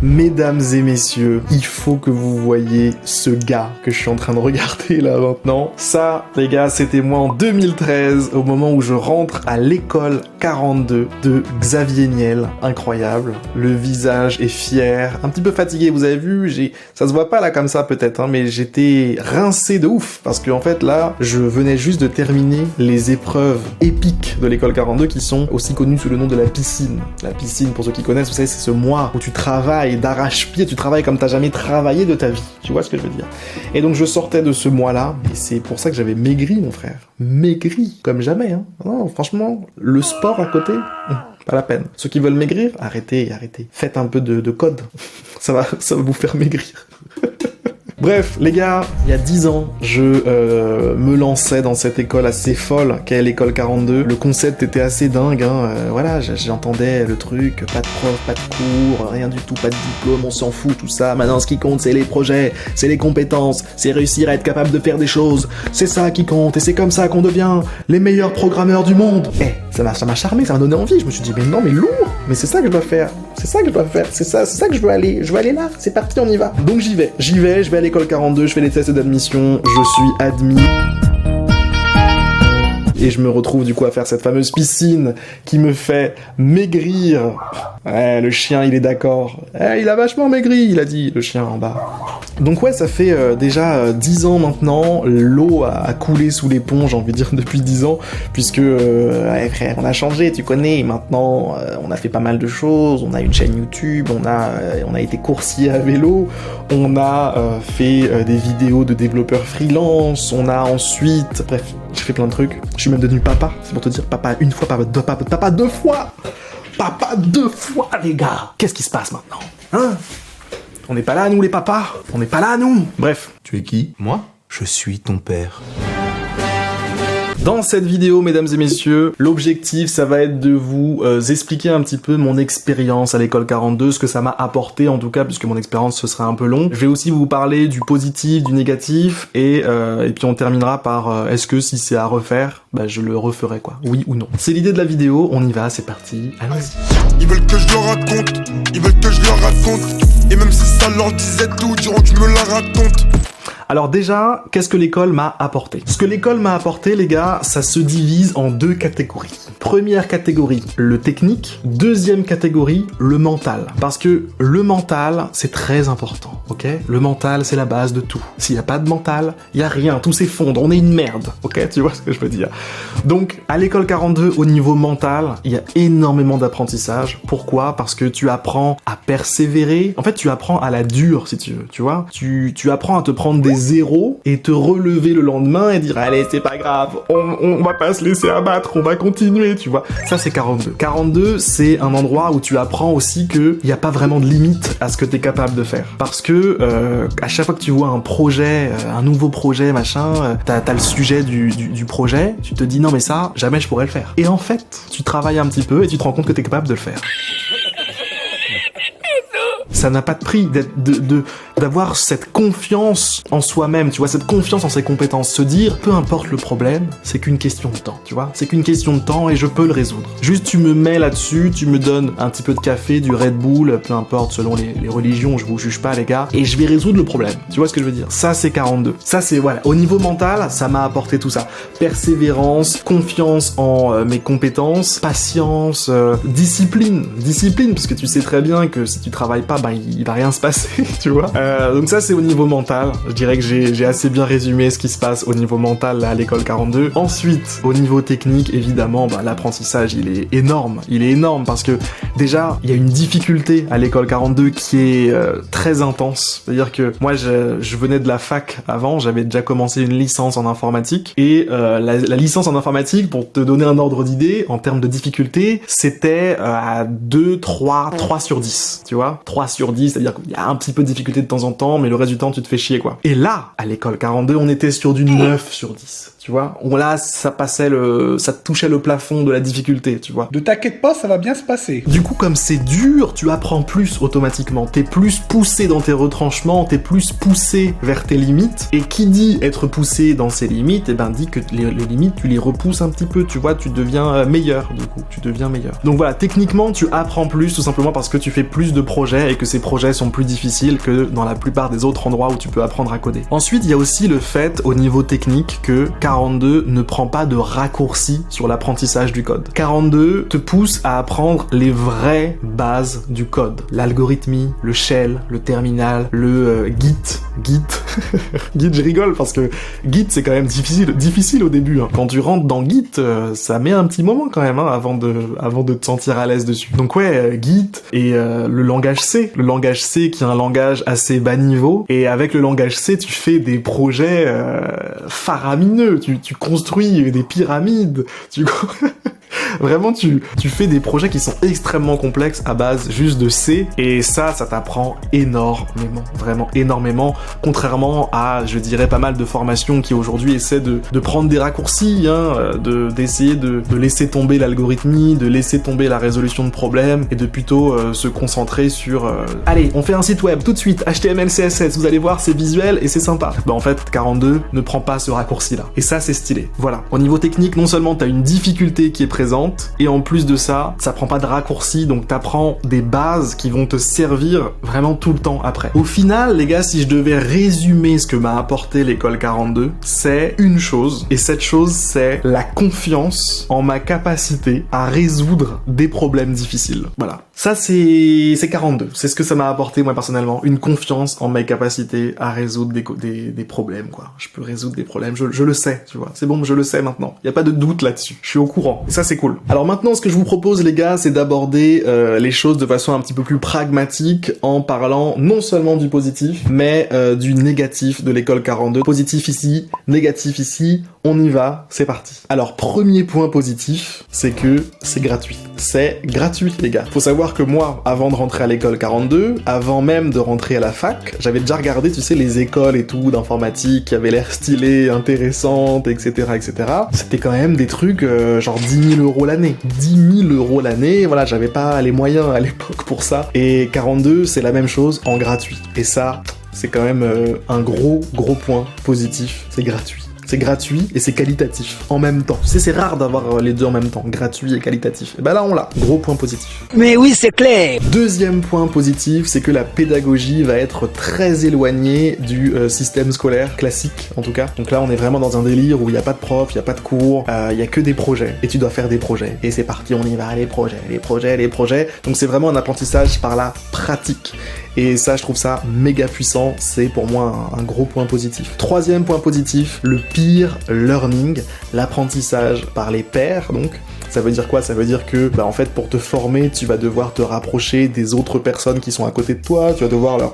Mesdames et messieurs, il faut que vous voyiez ce gars que je suis en train de regarder là maintenant. Ça, les gars, c'était moi en 2013, au moment où je rentre à l'école 42 de Xavier Niel. Incroyable. Le visage est fier, un petit peu fatigué, vous avez vu, ça se voit pas là comme ça peut-être, hein, mais j'étais rincé de ouf, parce que en fait là, je venais juste de terminer les épreuves épiques de l'école 42 qui sont aussi connues sous le nom de la piscine. La piscine, pour ceux qui connaissent, vous savez, c'est ce mois où tu travailles d'arrache-pied, tu travailles comme t'as jamais travaillé de ta vie, tu vois ce que je veux dire. Et donc je sortais de ce mois-là, et c'est pour ça que j'avais maigri, mon frère. Maigri, comme jamais, hein. Non, franchement, le sport à côté, pas la peine. Ceux qui veulent maigrir, arrêtez. Faites un peu de code, ça va vous faire maigrir. Bref, les gars, il y a 10 ans, je me lançais dans cette école assez folle qu'est l'école 42. Le concept était assez dingue, hein. Voilà, j'entendais le truc, pas de prof, pas de cours, rien du tout, pas de diplôme, on s'en fout, tout ça. Maintenant, ce qui compte, c'est les projets, c'est les compétences, c'est réussir à être capable de faire des choses. C'est ça qui compte, et c'est comme ça qu'on devient les meilleurs programmeurs du monde. Ça m'a charmé, ça m'a donné envie. Je me suis dit, mais non, mais lourd, mais c'est ça que je dois faire. C'est ça que je veux aller. Je veux aller là, c'est parti, on y va. Donc j'y vais, je vais à l'école 42, je fais les tests d'admission, je suis admis. Et je me retrouve du coup à faire cette fameuse piscine qui me fait maigrir. Ouais, le chien il est d'accord. Il a vachement maigri, il a dit, le chien en bas. Donc ouais, ça fait déjà 10 ans maintenant, l'eau a coulé sous les ponts, j'ai envie de dire, depuis 10 ans, puisque, ouais, frère, on a changé, tu connais, maintenant, on a fait pas mal de choses, on a une chaîne YouTube, on a été coursier à vélo, on a fait des vidéos de développeurs freelance, on a ensuite, bref, j'ai fait plein de trucs, je suis même devenu papa, c'est pour te dire, papa une fois, papa deux fois, les gars. Qu'est-ce qui se passe maintenant, hein? On n'est pas là, nous, les papas. On n'est pas là, nous. Bref. Tu es qui? Moi? Je suis ton père. Dans cette vidéo, mesdames et messieurs, l'objectif, ça va être de vous expliquer un petit peu mon expérience à l'école 42, ce que ça m'a apporté en tout cas, puisque mon expérience, ce serait un peu long. Je vais aussi vous parler du positif, du négatif, et puis on terminera par est-ce que si c'est à refaire, bah je le referai quoi, oui ou non. C'est l'idée de la vidéo, on y va, c'est parti, allons-y. Ils veulent que je leur raconte, et même si ça leur disait tout, diront que je me la raconte. Alors déjà, qu'est-ce que l'école m'a apporté? Ce que l'école m'a apporté, les gars, ça se divise en deux catégories. Première catégorie, le technique. Deuxième catégorie, le mental. Parce que le mental, c'est très important, ok? Le mental, c'est la base de tout. S'il n'y a pas de mental, il n'y a rien, tout s'effondre, on est une merde, ok? Tu vois ce que je veux dire? Donc, à l'école 42, au niveau mental, il y a énormément d'apprentissage. Pourquoi? Parce que tu apprends à persévérer. En fait, tu apprends à la dure, si tu veux, tu vois? Tu apprends à te prendre des zéros et te relever le lendemain et dire allez, c'est pas grave, on va pas se laisser abattre, on va continuer, tu vois. Ça, c'est 42. 42, c'est un endroit où tu apprends aussi que y a pas vraiment de limite à ce que t'es capable de faire. Parce que à chaque fois que tu vois un projet, un nouveau projet, machin, t'as le sujet du projet, tu te dis non mais ça, jamais je pourrais le faire. Et en fait, tu travailles un petit peu et tu te rends compte que t'es capable de le faire. Ça n'a pas de prix d'avoir cette confiance en soi-même, tu vois, cette confiance en ses compétences, se dire, peu importe le problème, c'est qu'une question de temps, tu vois, c'est qu'une question de temps et je peux le résoudre. Juste tu me mets là-dessus, tu me donnes un petit peu de café, du Red Bull, peu importe, selon les religions, je vous juge pas les gars, et je vais résoudre le problème, tu vois ce que je veux dire. Ça c'est 42, ça c'est, voilà, au niveau mental, ça m'a apporté tout ça. Persévérance, confiance en mes compétences, patience, discipline, parce que tu sais très bien que si tu travailles pas, bah il va rien se passer, tu vois. Donc ça c'est au niveau mental, je dirais que j'ai assez bien résumé ce qui se passe au niveau mental là, à l'école 42. Ensuite, au niveau technique, évidemment, bah, l'apprentissage il est énorme parce que déjà, il y a une difficulté à l'école 42 qui est très intense, c'est-à-dire que moi je venais de la fac avant, j'avais déjà commencé une licence en informatique, et la licence en informatique, pour te donner un ordre d'idée, en termes de difficulté, c'était à 3 sur 10, tu vois, 3 sur 10, c'est-à-dire qu'il y a un petit peu de difficulté de temps en temps, mais le reste du temps, tu te fais chier, quoi. Et là, à l'école 42, on était sur du 9 sur 10. Tu vois, là, ça touchait le plafond de la difficulté, tu vois. Ne t'inquiète pas, ça va bien se passer. Du coup, comme c'est dur, tu apprends plus automatiquement. T'es plus poussé dans tes retranchements, t'es plus poussé vers tes limites. Et qui dit être poussé dans ses limites, eh ben, dit que les limites, tu les repousses un petit peu, tu vois, tu deviens meilleur, du coup. Tu deviens meilleur. Donc voilà, techniquement, tu apprends plus, tout simplement parce que tu fais plus de projets et que ces projets sont plus difficiles que dans la plupart des autres endroits où tu peux apprendre à coder. Ensuite, il y a aussi le fait, au niveau technique, que 42 ne prend pas de raccourcis sur l'apprentissage du code. 42 te pousse à apprendre les vraies bases du code. L'algorithmie, le shell, le terminal, le Git. Git, je rigole parce que Git c'est quand même difficile au début. Hein. Quand tu rentres dans Git, ça met un petit moment quand même avant de te sentir à l'aise dessus. Donc ouais, Git et le langage C. Le langage C qui est un langage assez bas niveau. Et avec le langage C, tu fais des projets faramineux. Tu construis des pyramides. Vraiment, tu fais des projets qui sont extrêmement complexes à base juste de C, et ça t'apprend énormément, vraiment énormément, contrairement à, je dirais, pas mal de formations qui aujourd'hui essaient de prendre des raccourcis, d'essayer de laisser tomber l'algorithmie, de laisser tomber la résolution de problèmes, et de plutôt se concentrer sur allez, on fait un site web tout de suite, HTML, CSS, vous allez voir, c'est visuel et c'est sympa. Bah en fait, 42 ne prend pas ce raccourci-là, et ça c'est stylé. Voilà. Au niveau technique, non seulement t'as une difficulté qui est présente, et en plus de ça prend pas de raccourcis, donc t'apprends des bases qui vont te servir vraiment tout le temps après. Au final, les gars, si je devais résumer ce que m'a apporté l'école 42, c'est une chose, et cette chose, c'est la confiance en ma capacité à résoudre des problèmes difficiles. Voilà. Ça, c'est 42. C'est ce que ça m'a apporté, moi, personnellement. Une confiance en mes capacités à résoudre des problèmes, quoi. Je peux résoudre des problèmes. Je le sais, tu vois. C'est bon, je le sais maintenant. Y a pas de doute là-dessus. Je suis au courant. Et ça, c'est cool. Alors maintenant, ce que je vous propose, les gars, c'est d'aborder les choses de façon un petit peu plus pragmatique en parlant non seulement du positif, mais du négatif de l'école 42. Positif ici, négatif ici, on y va, c'est parti. Alors, premier point positif, c'est que c'est gratuit. C'est gratuit, les gars. Faut savoir que moi, avant de rentrer à l'école 42, avant même de rentrer à la fac, j'avais déjà regardé, tu sais, les écoles et tout d'informatique qui avaient l'air stylées, intéressantes, etc., etc. C'était quand même des trucs genre 10 000 € l'année. 10 000 € l'année, voilà, j'avais pas les moyens à l'époque pour ça. Et 42, c'est la même chose en gratuit. Et ça, c'est quand même un gros point positif. C'est gratuit. C'est gratuit et c'est qualitatif en même temps. Tu sais, c'est rare d'avoir les deux en même temps, gratuit et qualitatif. Et bah là, on l'a. Gros point positif. Mais oui, c'est clair. Deuxième point positif, c'est que la pédagogie va être très éloignée du système scolaire classique, en tout cas. Donc là, on est vraiment dans un délire où il n'y a pas de prof, il n'y a pas de cours, il y a que des projets. Et tu dois faire des projets. Et c'est parti, on y va, les projets. Donc c'est vraiment un apprentissage par la pratique. Et ça, je trouve ça méga puissant. C'est pour moi un gros point positif. Troisième point positif, le peer learning, l'apprentissage par les pairs, donc. Ça veut dire quoi? Ça veut dire que, en fait, pour te former, tu vas devoir te rapprocher des autres personnes qui sont à côté de toi, tu vas devoir leur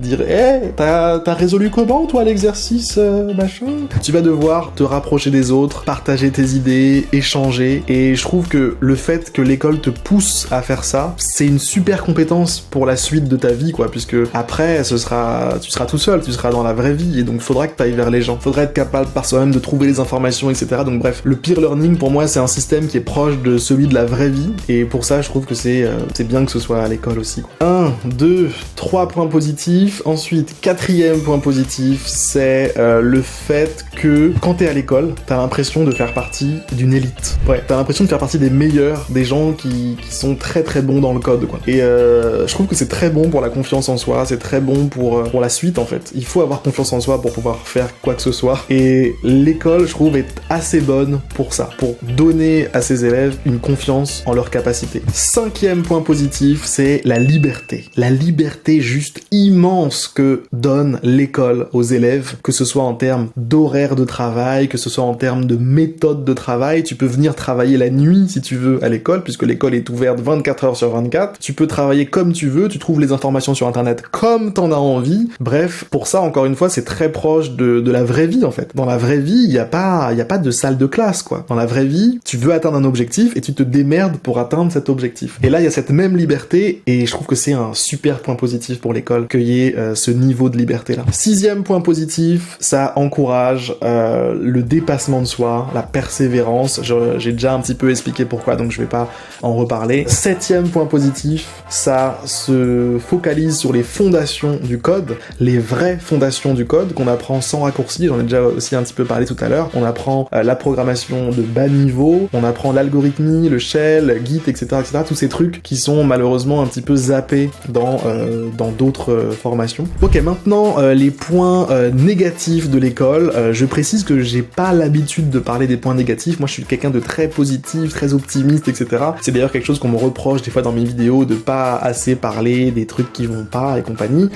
dire « Hey, t'as résolu comment, toi, l'exercice, machin ?» Tu vas devoir te rapprocher des autres, partager tes idées, échanger, et je trouve que le fait que l'école te pousse à faire ça, c'est une super compétence pour la suite de ta vie, quoi, puisque après, tu seras tout seul, tu seras dans la vraie vie, et donc faudra que t'ailles vers les gens, faudra être capable par soi-même de trouver les informations, etc. Donc bref, le peer learning, pour moi, c'est un système qui est proche de celui de la vraie vie, et pour ça, je trouve que c'est bien que ce soit à l'école aussi, quoi. 1, 2, 3 points positifs. Ensuite, quatrième point positif, c'est le fait que quand t'es à l'école, t'as l'impression de faire partie d'une élite. Ouais, t'as l'impression de faire partie des meilleurs, des gens qui sont très très bons dans le code, quoi. Et je trouve que c'est très bon pour la confiance en soi, c'est très bon pour la suite, en fait. Il faut avoir confiance en soi pour pouvoir faire quoi que ce soit. Et l'école, je trouve, est assez bonne pour ça, pour donner à ses élèves une confiance en leurs capacités. Cinquième point positif, c'est la liberté. La liberté juste immense que donne l'école aux élèves, que ce soit en termes d'horaire de travail, que ce soit en termes de méthode de travail. Tu peux venir travailler la nuit si tu veux à l'école, puisque l'école est ouverte 24 heures sur 24. Tu peux travailler comme tu veux, tu trouves les informations sur internet comme t'en as envie. Bref, pour ça, encore une fois, c'est très proche de la vraie vie, en fait. Dans la vraie vie, il y a pas de salle de classe, quoi. Dans la vraie vie, tu veux atteindre un objectif et tu te démerdes pour atteindre cet objectif. Et là, il y a cette même liberté et je trouve que c'est un super point positif pour l'école, qu'il y ait et ce niveau de liberté-là. 6e point positif, ça encourage le dépassement de soi, la persévérance. J'ai déjà un petit peu expliqué pourquoi, donc je vais pas en reparler. 7e point positif, ça se focalise sur les fondations du code, les vraies fondations du code qu'on apprend sans raccourci. J'en ai déjà aussi un petit peu parlé tout à l'heure. On apprend la programmation de bas niveau, on apprend l'algorithmie, le shell, Git, etc., etc. Tous ces trucs qui sont malheureusement un petit peu zappés dans d'autres formations. Ok, maintenant les points négatifs de l'école. Je précise que j'ai pas l'habitude de parler des points négatifs. Moi, je suis quelqu'un de très positif, très optimiste, etc. C'est d'ailleurs quelque chose qu'on me reproche des fois dans mes vidéos, de pas assez parler des trucs qui vont pas et compagnie.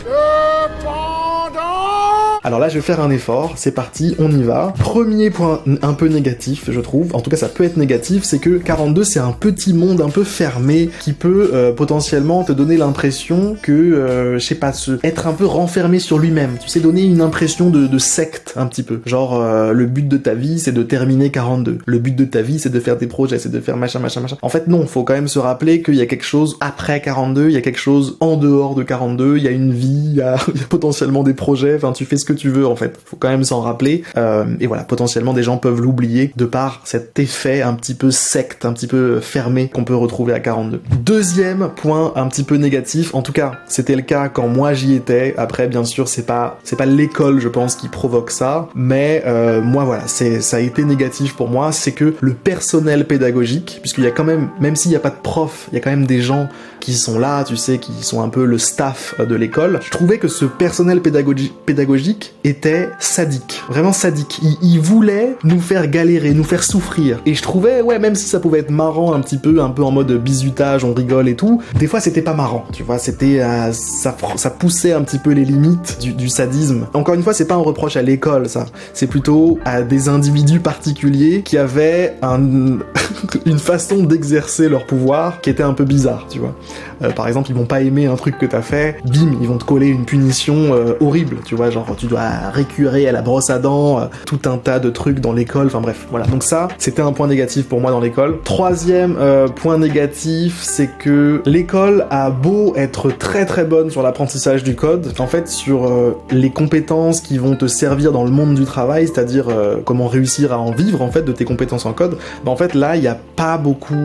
Alors là, je vais faire un effort, c'est parti, on y va. Premier point un peu négatif, je trouve, en tout cas ça peut être négatif, c'est que 42, c'est un petit monde un peu fermé, qui peut potentiellement te donner l'impression que, je sais pas, être un peu renfermé sur lui-même. Tu sais, donner une impression de secte, un petit peu. Genre, le but de ta vie, c'est de terminer 42. Le but de ta vie, c'est de faire des projets, c'est de faire machin. En fait, non, faut quand même se rappeler qu'il y a quelque chose après 42, il y a quelque chose en dehors de 42, il y a une vie, il y a potentiellement des projets, enfin, tu fais ce que tu veux en fait, faut quand même s'en rappeler, et voilà, potentiellement des gens peuvent l'oublier de par cet effet un petit peu secte, un petit peu fermé qu'on peut retrouver à 42. Deuxième point un petit peu négatif, en tout cas c'était le cas quand moi j'y étais, après bien sûr c'est pas l'école je pense qui provoque ça, mais moi voilà, ça a été négatif pour moi, c'est que le personnel pédagogique, puisqu'il y a quand même s'il y a pas de prof, il y a quand même des gens qui sont là, tu sais, qui sont un peu le staff de l'école, je trouvais que ce personnel pédagogique était sadique, vraiment sadique. Il voulait nous faire galérer, nous faire souffrir. Et je trouvais, ouais, même si ça pouvait être marrant un peu en mode bisutage, on rigole et tout, des fois c'était pas marrant, tu vois, c'était, ça poussait un petit peu les limites du sadisme. Encore une fois, c'est pas un reproche à l'école, ça. C'est plutôt à des individus particuliers qui avaient une façon d'exercer leur pouvoir qui était un peu bizarre, tu vois. Par exemple, ils vont pas aimer un truc que t'as fait, bim, ils vont te coller une punition horrible, tu vois, genre tu dois récurer à la brosse à dents, tout un tas de trucs dans l'école, enfin bref, voilà. Donc ça, c'était un point négatif pour moi dans l'école. Troisième point négatif, c'est que l'école a beau être très très bonne sur l'apprentissage du code, en fait sur les compétences qui vont te servir dans le monde du travail, c'est-à-dire comment réussir à en vivre en fait de tes compétences en code, bah en fait là, il y a pas beaucoup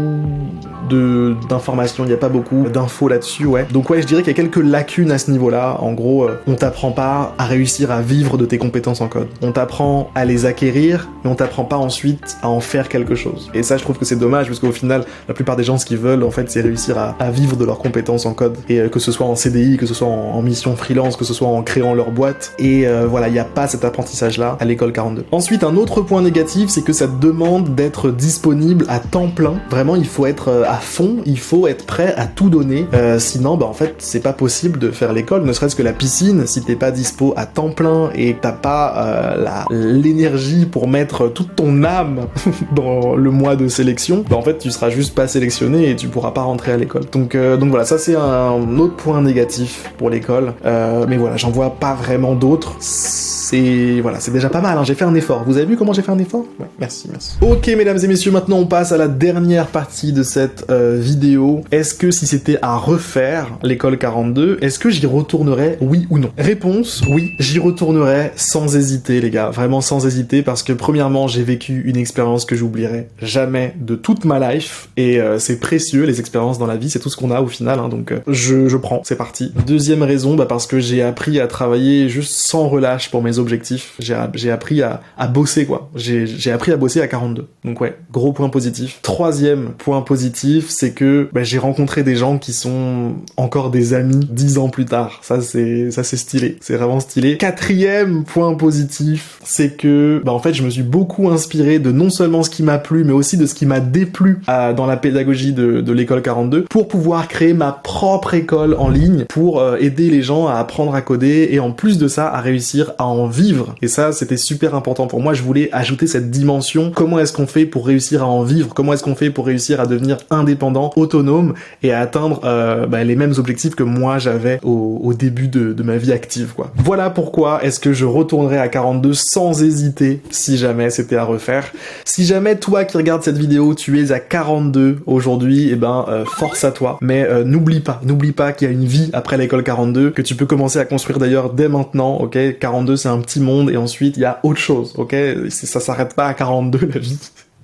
d'informations, il y a pas beaucoup d'infos là-dessus, ouais. Donc ouais, je dirais qu'il y a quelques lacunes à ce niveau-là. En gros, on t'apprend pas à réussir à vivre de tes compétences en code. On t'apprend à les acquérir, mais on t'apprend pas ensuite à en faire quelque chose. Et ça, je trouve que c'est dommage, parce qu'au final, la plupart des gens, ce qu'ils veulent, en fait, c'est réussir à vivre de leurs compétences en code. Et que ce soit en CDI, que ce soit en mission freelance, que ce soit en créant leur boîte. Et voilà, il y a pas cet apprentissage-là à l'école 42. Ensuite, un autre point négatif, c'est que ça te demande d'être disponible à temps plein. Vraiment, il faut être à fond, il faut être prêt à tout donner. Sinon, bah en fait, c'est pas possible de faire l'école, ne serait-ce que la piscine, si t'es pas dispo à temps plein et t'as pas l'énergie pour mettre toute ton âme dans le mois de sélection, bah en fait, tu seras juste pas sélectionné et tu pourras pas rentrer à l'école. Donc voilà, ça c'est un autre point négatif pour l'école. Mais voilà, j'en vois pas vraiment d'autres. C'est déjà pas mal, hein. J'ai fait un effort. Vous avez vu comment j'ai fait un effort? Ouais, merci. Ok, mesdames et messieurs, maintenant on passe à la dernière partie de cette vidéo. Est-ce que si c'était à refaire l'école 42, est-ce que j'y retournerais, oui ou non? Réponse, oui, j'y retournerais sans hésiter, les gars. Vraiment sans hésiter, parce que premièrement, j'ai vécu une expérience que j'oublierai jamais de toute ma life, et c'est précieux, les expériences dans la vie, c'est tout ce qu'on a au final, hein, donc je prends, c'est parti. Deuxième raison, bah parce que j'ai appris à travailler juste sans relâche pour mes objectifs. J'ai appris à bosser, quoi. J'ai appris à bosser à 42. Donc ouais, gros point positif. Troisième point positif, c'est que bah, j'ai rencontré des gens qui sont encore des amis 10 ans plus tard. Ça c'est stylé. C'est vraiment stylé. Quatrième point positif, c'est que bah en fait, je me suis beaucoup inspiré de non seulement ce qui m'a plu, mais aussi de ce qui m'a déplu dans la pédagogie de l'école 42 pour pouvoir créer ma propre école en ligne pour aider les gens à apprendre à coder et en plus de ça, à réussir à en en vivre. Et ça, c'était super important pour moi. Je voulais ajouter cette dimension. Comment est-ce qu'on fait pour réussir à en vivre? Comment est-ce qu'on fait pour réussir à devenir indépendant, autonome et à atteindre les mêmes objectifs que moi j'avais au début de ma vie active, quoi. Voilà pourquoi est-ce que je retournerai à 42 sans hésiter si jamais c'était à refaire. Si jamais toi qui regardes cette vidéo, tu es à 42 aujourd'hui, et force à toi. Mais n'oublie pas qu'il y a une vie après l'école 42, que tu peux commencer à construire d'ailleurs dès maintenant, ok? 42 c'est un petit monde et ensuite il y a autre chose, ok? Ça s'arrête pas à 42 la vie.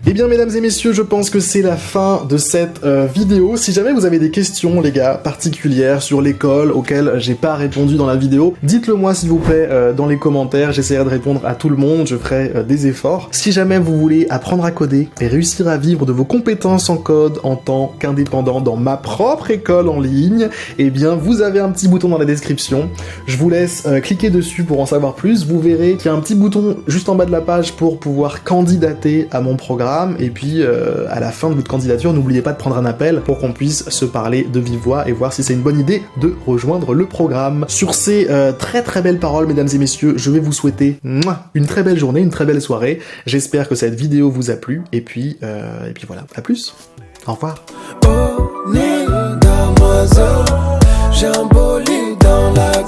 Eh bien, mesdames et messieurs, je pense que c'est la fin de cette vidéo. Si jamais vous avez des questions, les gars, particulières sur l'école auxquelles j'ai pas répondu dans la vidéo, dites-le moi s'il vous plaît dans les commentaires. J'essaierai de répondre à tout le monde, je ferai des efforts. Si jamais vous voulez apprendre à coder et réussir à vivre de vos compétences en code en tant qu'indépendant dans ma propre école en ligne, eh bien, vous avez un petit bouton dans la description. Je vous laisse cliquer dessus pour en savoir plus. Vous verrez qu'il y a un petit bouton juste en bas de la page pour pouvoir candidater à mon programme. Et puis à la fin de votre candidature, n'oubliez pas de prendre un appel pour qu'on puisse se parler de vive voix et voir si c'est une bonne idée de rejoindre le programme. Sur ces très très belles paroles, mesdames et messieurs, je vais vous souhaiter une très belle journée, une très belle soirée. J'espère que cette vidéo vous a plu et puis voilà, à plus. Au revoir. Oh, j'ai un bolide dans la